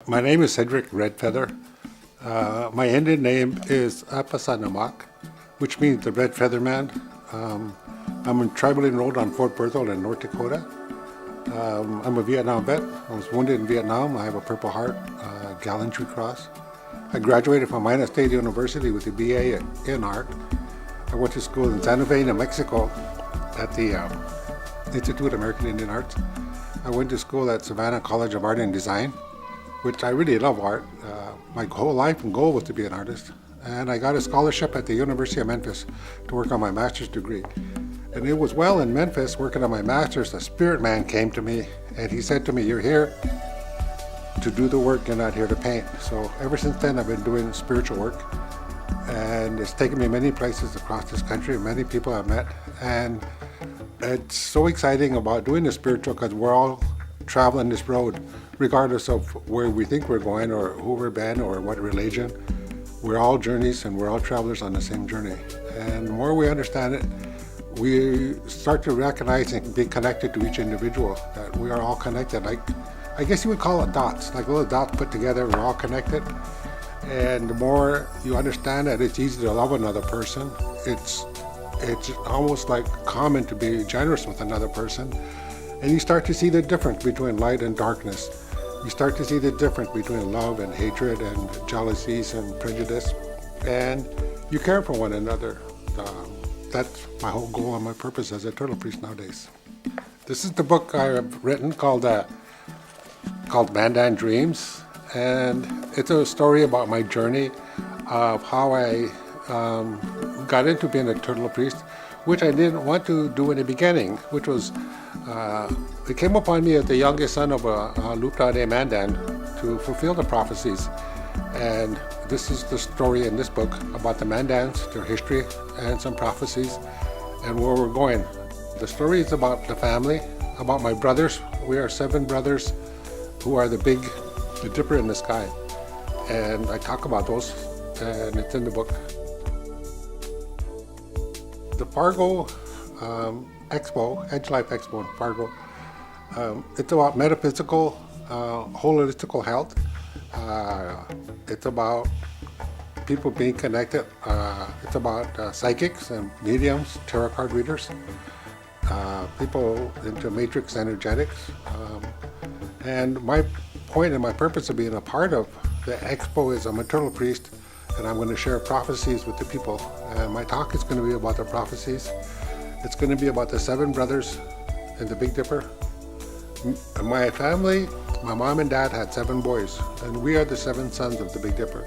My name is Cedric Redfeather. My Indian name is Apasanamak, which means the Red Feather Man. I'm tribally enrolled on Fort Berthold in North Dakota. I'm a Vietnam vet. I was wounded in Vietnam. I have a Purple Heart Gallantry Cross. I graduated from Minot State University with a BA in art. I went to school in Santa Fe, New Mexico at the Institute of American Indian Arts. I went to school at Savannah College of Art and Design, which I really love art. My whole life and goal was to be an artist. And I got a scholarship at the University of Memphis to work on my master's degree. And it was while in Memphis working on my master's, the spirit man came to me and he said to me, "You're here to do the work, you're not here to paint." So ever since then I've been doing spiritual work. And it's taken me many places across this country, many people I've met. And it's so exciting about doing the spiritual because we're all traveling this road, regardless of where we think we're going or who we're been or what religion. We're all journeys and we're all travelers on the same journey. And the more we understand it, we start to recognize and be connected to each individual, that we are all connected. Like, I guess you would call it dots, like little dots put together, we're all connected. And the more you understand that it's easy to love another person, it's almost like common to be generous with another person. And you start to see the difference between light and darkness. You start to see the difference between love and hatred and jealousies and prejudice. And you care for one another. That's my whole goal and my purpose as a turtle priest nowadays. This is the book I have written called Mandan Dreams. And it's a story about my journey of how I got into being a turtle priest, which I didn't want to do in the beginning, which was, it came upon me as the youngest son of a Luptade Mandan to fulfill the prophecies. And this is the story in this book about the Mandans, their history, and some prophecies, and where we're going. The story is about the family, about my brothers. We are 7 brothers who are the dipper in the sky. And I talk about those, and it's in the book. The Fargo Expo, Edge Life Expo in Fargo, it's about metaphysical, holistical health. It's about people being connected. It's about psychics and mediums, tarot card readers, people into matrix energetics. And my point and my purpose of being a part of the expo is I'm a turtle priest, and I'm going to share prophecies with the people. And my talk is going to be about the prophecies. It's going to be about the 7 brothers in the Big Dipper. My family, my mom and dad had 7 boys, and we are the 7 sons of the Big Dipper.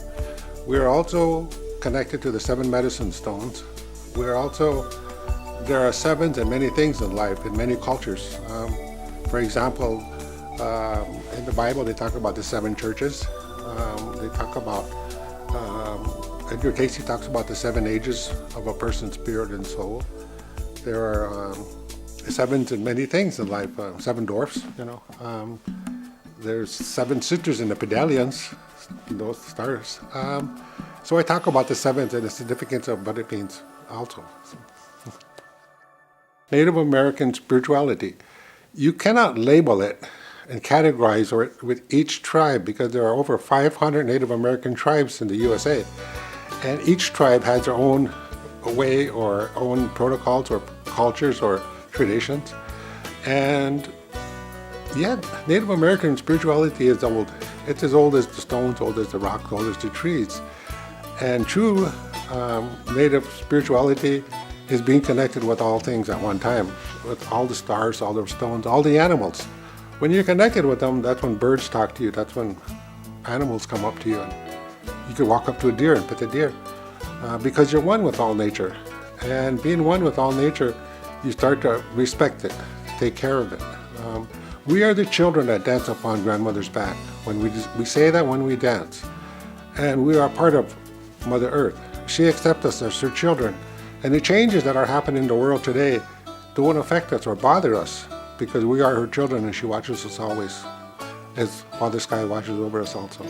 We are also connected to the 7 medicine stones. There are 7s in many things in life, in many cultures. For example, in the Bible, they talk about the 7 churches. They talk about, Edgar Casey talks about the 7 ages of a person's spirit and soul. There are 7s in many things in life, 7 dwarfs, you know. There's 7 sisters in the Pedalians, those stars. So I talk about the 7s and the significance of what it means also. Native American spirituality. You cannot label it and categorize it with each tribe because there are over 500 Native American tribes in the USA. And each tribe has their own way or own protocols or cultures or traditions. And yeah, Native American spirituality is old. It's as old as the stones, old as the rocks, old as the trees. And true Native spirituality is being connected with all things at one time, with all the stars, all the stones, all the animals. When you're connected with them, that's when birds talk to you. That's when animals come up to you. And you can walk up to a deer and pet the deer because you're one with all nature. And being one with all nature, you start to respect it, take care of it. We are the children that dance upon grandmother's back. When we say that when we dance. And we are part of Mother Earth. She accepts us as her children. And the changes that are happening in the world today don't affect us or bother us because we are her children and she watches us always, as Father Sky watches over us also.